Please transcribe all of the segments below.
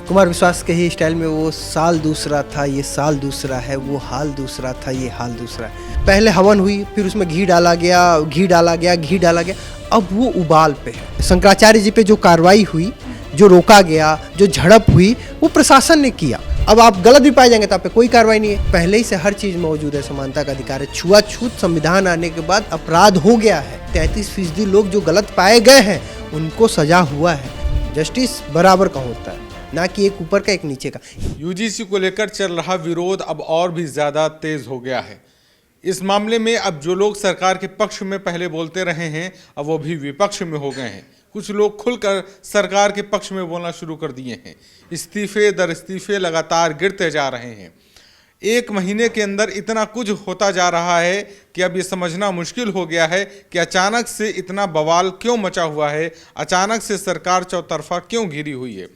कुमार विश्वास के ही स्टाइल में वो साल दूसरा था, ये साल दूसरा है, वो हाल दूसरा था, ये हाल दूसरा है। पहले हवन हुई, फिर उसमें घी डाला गया, घी डाला गया, घी डाला गया, अब वो उबाल पे है। शंकराचार्य जी पे जो कार्रवाई हुई, जो रोका गया, जो झड़प हुई, वो प्रशासन ने किया। अब आप गलत भी पाए जाएंगे तो आप पे कोई कार्रवाई नहीं है। पहले ही से हर चीज़ मौजूद है, समानता का अधिकार है। छुआछूत संविधान आने के बाद अपराध हो गया है। 33% लोग जो गलत पाए गए हैं उनको सजा हुआ है। जस्टिस बराबर का होता है, ना कि एक ऊपर का एक नीचे का। यूजीसी को लेकर चल रहा विरोध अब और भी ज्यादा तेज हो गया है। इस मामले में अब जो लोग सरकार के पक्ष में पहले बोलते रहे हैं, अब वो भी विपक्ष में हो गए हैं। कुछ लोग खुलकर सरकार के पक्ष में बोलना शुरू कर दिए हैं। इस्तीफे दर इस्तीफे लगातार गिरते जा रहे हैं। एक महीने के अंदर इतना कुछ होता जा रहा है कि अब ये समझना मुश्किल हो गया है कि अचानक से इतना बवाल क्यों मचा हुआ है, अचानक से सरकार चौतरफा क्यों घिरी हुई है।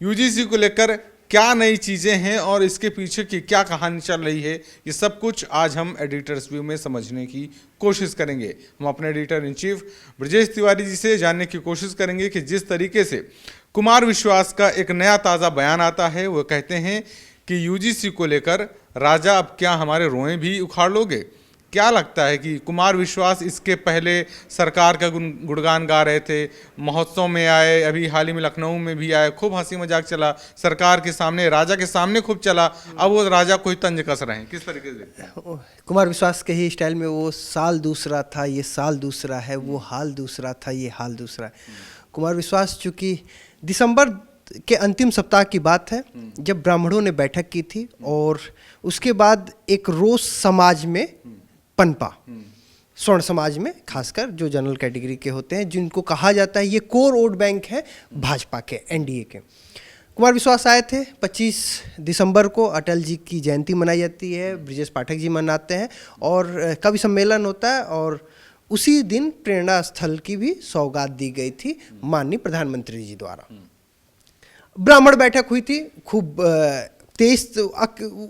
यूजीसी को लेकर क्या नई चीज़ें हैं और इसके पीछे की क्या कहानी चल रही है, ये सब कुछ आज हम एडिटर्स व्यू में समझने की कोशिश करेंगे। हम अपने editor in chief Brajesh Tiwari ji से जानने की कोशिश करेंगे कि जिस तरीके से कुमार विश्वास का एक नया ताज़ा बयान आता है, वो कहते हैं कि यूजीसी को लेकर राजा अब क्या हमारे रोएं भी उखाड़ लोगे। क्या लगता है कि कुमार विश्वास इसके पहले सरकार का गुणगान गा रहे थे, महोत्सव में आए, अभी हाल ही में लखनऊ में भी आए, खूब हंसी मजाक चला, सरकार के सामने, राजा के सामने खूब चला, अब वो राजा कोई तंज कस रहे हैं, किस तरीके से? कुमार विश्वास के ही स्टाइल में वो साल दूसरा था, ये साल दूसरा है, वो हाल दूसरा था, ये हाल दूसरा है। कुमार विश्वास चूँकि दिसंबर के अंतिम सप्ताह की बात है, जब ब्राह्मणों ने बैठक की थी और उसके बाद एक रोष समाज में पनपा, स्वर्ण समाज में, खासकर जो जनरल कैटेगरी के होते हैं, जिनको कहा जाता है ये कोर वोट बैंक है भाजपा के, एनडीए के। कुमार विश्वास आए थे। 25 दिसंबर को अटल जी की जयंती मनाई जाती है, ब्रजेश पाठक जी मनाते हैं और कवि सम्मेलन होता है और उसी दिन प्रेरणा स्थल की भी सौगात दी गई थी माननीय प्रधानमंत्री जी द्वारा। ब्राह्मण बैठक हुई थी, खूब तेज,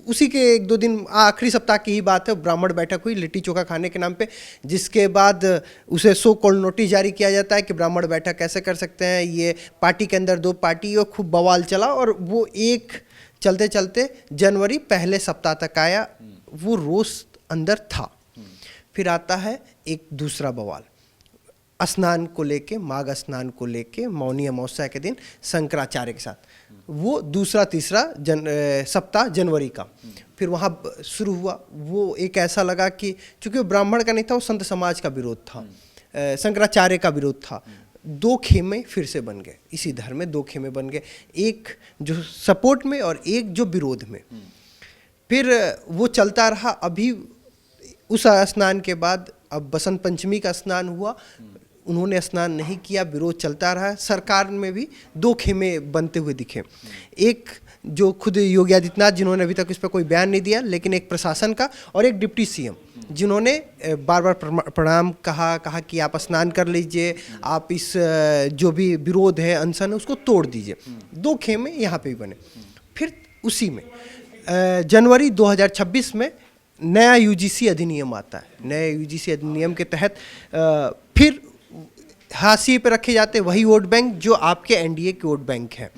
उसी के 1-2 दिन आखिरी सप्ताह की ही बात है, ब्राह्मण बैठक हुई लिट्टी चोखा खाने के नाम पे, जिसके बाद उसे सो कॉल्ड नोटिस जारी किया जाता है कि ब्राह्मण बैठक कैसे कर सकते हैं, ये पार्टी के अंदर 2 पार्टी, और खूब बवाल चला और वो एक चलते चलते जनवरी पहले सप्ताह तक आया, वो रोष अंदर था। फिर आता है एक दूसरा बवाल, स्नान को लेके, माघ स्नान को लेके, मौनी अमावस्या के दिन शंकराचार्य के साथ, वो दूसरा तीसरा सप्ताह जनवरी का। फिर वहाँ शुरू हुआ, वो एक ऐसा लगा कि चूंकि वो ब्राह्मण का नहीं था, वो संत समाज का विरोध था, शंकराचार्य का विरोध था। 2 खेमे फिर से बन गए, इसी धर्म में 2 खेमे बन गए, एक जो सपोर्ट में और एक जो विरोध में। फिर वो चलता रहा। अभी उस स्नान के बाद अब बसंत पंचमी का स्नान हुआ, उन्होंने स्नान नहीं किया, विरोध चलता रहा। सरकार में भी 2 खेमे बनते हुए दिखे, एक जो खुद योगी आदित्यनाथ जिन्होंने अभी तक इस पर कोई बयान नहीं दिया, लेकिन एक प्रशासन का, और एक डिप्टी सीएम जिन्होंने बार बार प्रणाम कहा कि आप स्नान कर लीजिए, आप इस जो भी विरोध है, अनशन है, उसको तोड़ दीजिए। 2 खेमे यहाँ पे भी बने। फिर उसी में जनवरी 2026 में नया यूजीसी अधिनियम आता है। नए यूजीसी अधिनियम के तहत फिर हाशिए पे रखे जाते वही वोट बैंक जो आपके एनडीए के वोट बैंक हैं।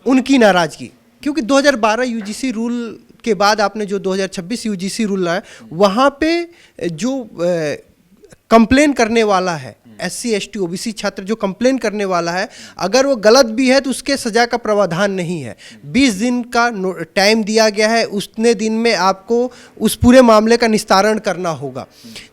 उनकी नाराजगी, क्योंकि 2012 यूजीसी रूल के बाद आपने जो 2026 यूजीसी रूल लाया, वहाँ पे जो कंप्लेन करने वाला है, SC ST OBC छात्र जो कंप्लेन करने वाला है, अगर वो गलत भी है तो उसके सजा का प्रावधान नहीं है। 20 दिन का टाइम दिया गया है, उतने दिन में आपको उस पूरे मामले का निस्तारण करना होगा।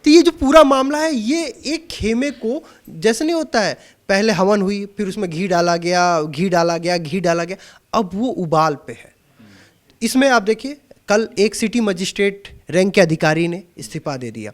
तो ये जो पूरा मामला है, ये एक खेमे को, जैसे नहीं होता है, पहले हवन हुई, फिर उसमें घी डाला गया, घी डाला गया, घी डाला गया, अब वो उबाल पे है। इसमें आप देखिए, कल एक सिटी मजिस्ट्रेट रैंक के अधिकारी ने इस्तीफा दे दिया।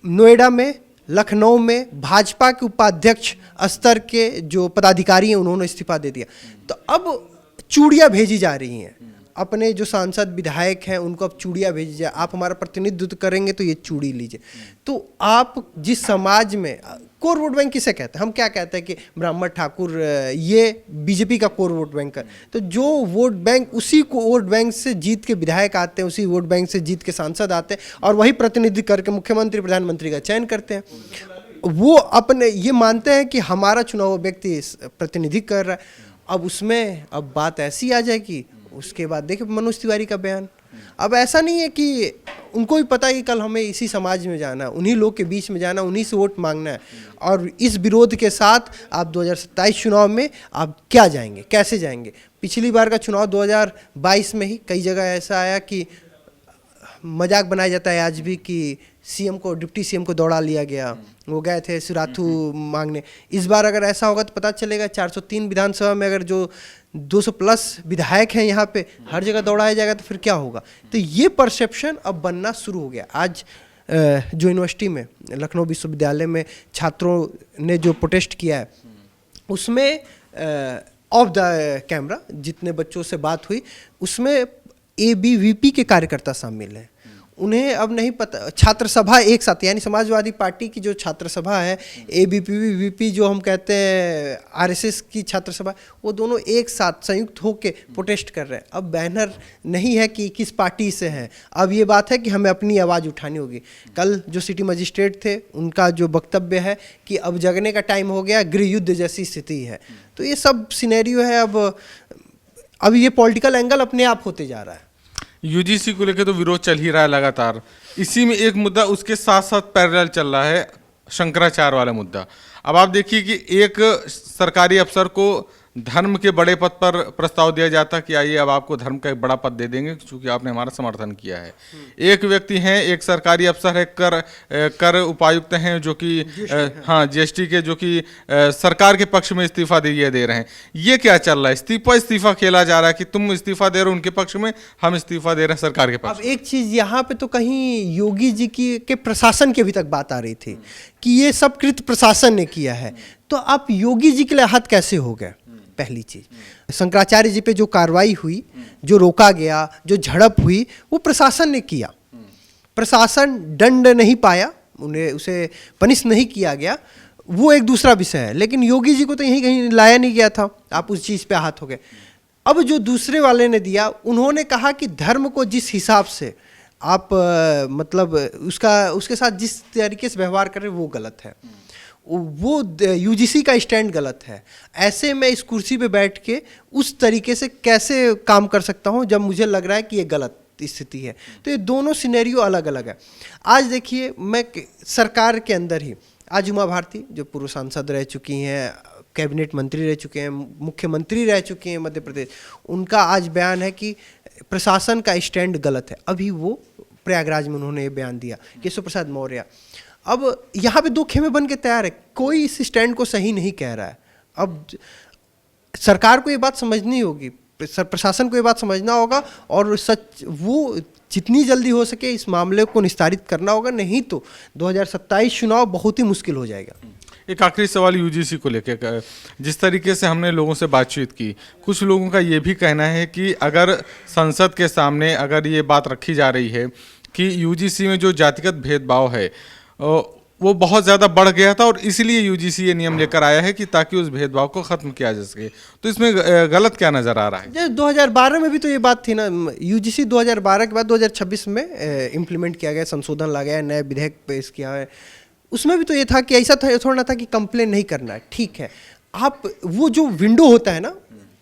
नोएडा में, लखनऊ में भाजपा के उपाध्यक्ष स्तर के जो पदाधिकारी हैं, उन्होंने इस्तीफा दे दिया। तो अब चूड़ियाँ भेजी जा रही हैं, अपने जो सांसद विधायक हैं उनको अब चूड़ियाँ भेजी जाए, आप हमारा प्रतिनिधित्व करेंगे तो ये चूड़ी लीजिए। तो आप जिस समाज में, कोर वोट बैंक किसे कहते हैं, हम क्या कहते हैं कि ब्राह्मण ठाकुर ये बीजेपी का कोर वोट बैंक है, तो जो वोट बैंक, उसी को वोट बैंक से जीत के विधायक आते हैं, उसी वोट बैंक से जीत के सांसद आते हैं और वही प्रतिनिधि करके मुख्यमंत्री प्रधानमंत्री का चयन करते हैं। वो अपने ये मानते हैं कि हमारा चुनाव व्यक्ति प्रतिनिधि कर रहा है। अब उसमें अब बात ऐसी आ जाएगी, उसके बाद देखिए मनोज तिवारी का बयान। अब ऐसा नहीं है कि उनको भी पता है कि कल हमें इसी समाज में जाना है, उन्हीं लोग के बीच में जाना, उन्हीं से वोट मांगना है, और इस विरोध के साथ आप 2027 चुनाव में आप क्या जाएंगे, कैसे जाएंगे। पिछली बार का चुनाव 2022 में ही कई जगह ऐसा आया कि मजाक बनाया जाता है आज भी कि सीएम को, डिप्टी सीएम को दौड़ा लिया गया, वो गए थे सिराथू मांगने। इस बार अगर ऐसा होगा तो पता चलेगा 403 विधानसभा में अगर जो 200 प्लस विधायक हैं यहाँ पे हर जगह दौड़ाया जाएगा तो फिर क्या होगा। तो ये परसेप्शन अब बनना शुरू हो गया। आज जो यूनिवर्सिटी में, लखनऊ विश्वविद्यालय में छात्रों ने जो प्रोटेस्ट किया है, उसमें ऑफ द कैमरा जितने बच्चों से बात हुई उसमें ABVP के कार्यकर्ता शामिल हैं। उन्हें अब नहीं पता, छात्र सभा एक साथ, यानी समाजवादी पार्टी की जो छात्र सभा है, ABVP जो हम कहते हैं RSS की छात्र सभा, वो दोनों एक साथ संयुक्त होकर प्रोटेस्ट कर रहे हैं। अब बैनर नहीं है कि किस पार्टी से हैं, अब ये बात है कि हमें अपनी आवाज़ उठानी होगी। कल जो सिटी मजिस्ट्रेट थे उनका जो वक्तव्य है कि अब जगने का टाइम हो गया, गृह युद्ध जैसी स्थिति है। तो ये सब सिनेरियो है। अब ये पॉलिटिकल एंगल अपने आप होते जा रहा है। यूजीसी को लेकर तो विरोध चल ही रहा है लगातार। इसी में एक मुद्दा उसके साथ साथ पैरेलल चल रहा है, शंकराचार्य वाला मुद्दा। अब आप देखिए कि एक सरकारी अफसर को धर्म के बड़े पद पर प्रस्ताव दिया जाता कि आइए अब आपको धर्म का एक बड़ा पद दे देंगे क्योंकि आपने हमारा समर्थन किया है। एक व्यक्ति हैं, एक सरकारी अफसर है, कर उपायुक्त हैं जो कि हाँ जीएसटी के, जो कि सरकार के पक्ष में इस्तीफा दे रहे हैं। ये क्या चल रहा है? इस्तीफा खेला जा रहा है कि तुम इस्तीफा दे रहे हो उनके पक्ष में, हम इस्तीफा दे रहे हैं सरकार के पक्ष। अब एक चीज यहाँ पे तो कहीं योगी जी के प्रशासन की अभी तक बात आ रही थी कि ये सब कृत प्रशासन ने किया है, तो आप योगी जी के लिए हाथ कैसे हो गए? पहली चीज, शंकराचार्य जी पे जो कार्रवाई हुई, जो रोका गया, जो झड़प हुई, वो प्रशासन ने किया। प्रशासन दंड नहीं पाया, उन्हें उसे पनिश नहीं किया गया, वो एक दूसरा विषय है। लेकिन योगी जी को तो यहीं कहीं लाया नहीं गया था, आप उस चीज़ पे हाथ हो गए। अब जो दूसरे वाले ने दिया, उन्होंने कहा कि धर्म को जिस हिसाब से आप मतलब उसके साथ जिस तरीके से व्यवहार कर रहे वो गलत है, वो यूजीसी का स्टैंड गलत है। ऐसे मैं इस कुर्सी पे बैठ के उस तरीके से कैसे काम कर सकता हूँ जब मुझे लग रहा है कि ये गलत स्थिति है। तो ये दोनों सिनेरियो अलग अलग है। आज देखिए, मैं सरकार के अंदर ही आज उमा भारती जो पूर्व सांसद रह चुकी हैं, कैबिनेट मंत्री रह चुके हैं, मुख्यमंत्री रह चुके हैं मध्य प्रदेश, उनका आज बयान है कि प्रशासन का स्टैंड गलत है। अभी वो प्रयागराज में उन्होंने ये बयान दिया, केशव प्रसाद मौर्य। अब यहाँ पे दो खेमे बन के तैयार है, कोई इस स्टैंड को सही नहीं कह रहा है। अब सरकार को ये बात समझनी होगी, प्रशासन को ये बात समझना होगा और सच वो जितनी जल्दी हो सके इस मामले को निस्तारित करना होगा, नहीं तो 2027 चुनाव बहुत ही मुश्किल हो जाएगा। एक आखिरी सवाल यूजीसी को लेकर, जिस तरीके से हमने लोगों से बातचीत की, कुछ लोगों का ये भी कहना है कि अगर संसद के सामने अगर ये बात रखी जा रही है कि यूजीसी में जो जातिगत भेदभाव है वो बहुत ज़्यादा बढ़ गया था और इसलिए यूजीसी ये नियम लेकर आया है कि ताकि उस भेदभाव को ख़त्म किया जा सके, तो इसमें गलत क्या नज़र आ रहा है? 2012 में भी तो ये बात थी ना, यूजीसी 2012 के बाद 2026 में इम्प्लीमेंट किया गया, संशोधन ला गया, नया विधेयक पेश किया है। उसमें भी तो ये था कि ऐसा था, थोड़ा ना था कि कंप्लेन नहीं करना है। ठीक है, आप वो जो विंडो होता है ना,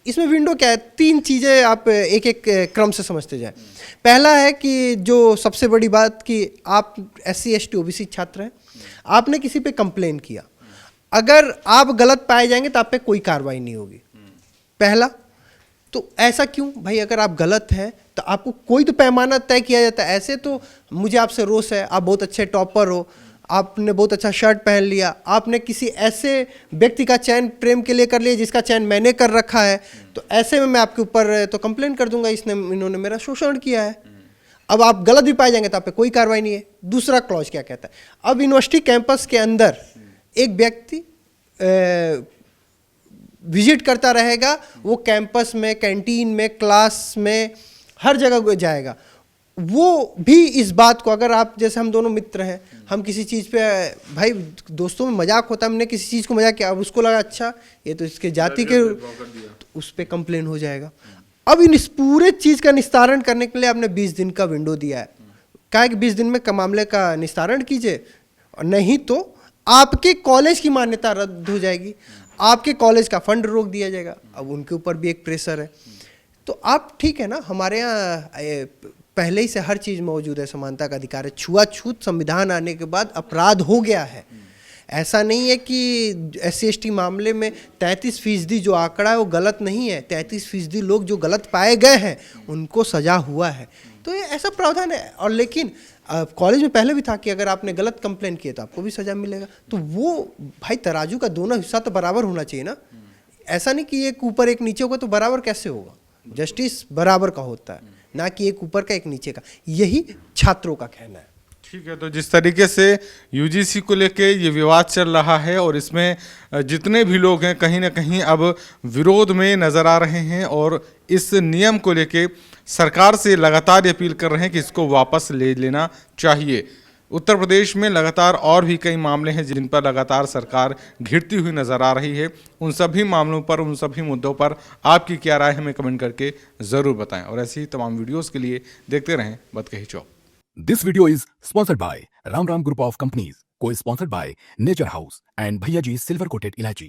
इसमें विंडो क्या है, तीन चीज़ें आप एक एक क्रम से समझते जाएं। पहला है कि जो सबसे बड़ी बात कि आप SC ST OBC छात्र हैं, आपने किसी पे कंप्लेन किया, अगर आप गलत पाए जाएंगे तो आप पे कोई कार्रवाई नहीं होगी। पहला तो ऐसा क्यों भाई, अगर आप गलत हैं तो आपको कोई तो पैमाना तय किया जाता है। ऐसे तो मुझे आपसे रोष है, आप बहुत अच्छे टॉपर हो, आपने बहुत अच्छा शर्ट पहन लिया, आपने किसी ऐसे व्यक्ति का चयन प्रेम के लिए कर लिया जिसका चयन मैंने कर रखा है, तो ऐसे में मैं आपके ऊपर तो कंप्लेन कर दूंगा, इन्होंने मेरा शोषण किया है। अब आप गलत भी पाए जाएंगे तो आप पे कोई कार्रवाई नहीं है। दूसरा क्लॉज क्या कहता है, अब यूनिवर्सिटी कैंपस के अंदर एक व्यक्ति विजिट करता रहेगा, वो कैंपस में, कैंटीन में, क्लास में, हर जगह जाएगा। वो भी इस बात को, अगर आप जैसे हम दोनों मित्र हैं, हम किसी चीज़ पे, भाई दोस्तों में मजाक होता है, हमने किसी चीज़ को मजाक किया, अब उसको लगा अच्छा ये तो इसके जाति के, तो उस पर कंप्लेन हो जाएगा। अब इस पूरे चीज़ का निस्तारण करने के लिए आपने 20 दिन का विंडो दिया है, कहा कि 20 दिन में मामले का निस्तारण कीजिए, नहीं तो आपके कॉलेज की मान्यता रद्द हो जाएगी, आपके कॉलेज का फंड रोक दिया जाएगा। अब उनके ऊपर भी एक प्रेशर है। तो आप ठीक है ना, हमारे यहाँ पहले ही से हर चीज़ मौजूद है, समानता का अधिकार है। छुआछूत संविधान आने के बाद अपराध हो गया है। ऐसा नहीं है कि SC/ST मामले में 33% जो आंकड़ा है वो गलत नहीं है। 33% लोग जो गलत पाए गए हैं उनको सजा हुआ है। तो ये ऐसा प्रावधान है। और लेकिन कॉलेज में पहले भी था कि अगर आपने गलत कंप्लेंट किया तो आपको भी सजा मिलेगा। तो वो भाई तराजू का दोनों हिस्सा तो बराबर होना चाहिए ना। ऐसा नहीं कि एक ऊपर एक नीचे होगा, तो बराबर कैसे होगा? जस्टिस बराबर का होता है, ना कि एक ऊपर का एक नीचे का। यही छात्रों का कहना है। ठीक है, तो जिस तरीके से यूजीसी को लेके ये विवाद चल रहा है और इसमें जितने भी लोग हैं कहीं ना कहीं अब विरोध में नजर आ रहे हैं और इस नियम को लेके सरकार से लगातार अपील कर रहे हैं कि इसको वापस ले लेना चाहिए। उत्तर प्रदेश में लगातार और भी कई मामले हैं जिन पर लगातार सरकार घिरती हुई नजर आ रही है। उन सभी मामलों पर, उन सभी मुद्दों पर आपकी क्या राय है, हमें कमेंट करके ज़रूर बताएं। और ऐसी ही तमाम वीडियोस के लिए देखते रहें बतकही चौक। This video is sponsored by Ram Group of Companies, co-sponsored by Nature House and Bhaiya Ji Silver Coated Ilaichi.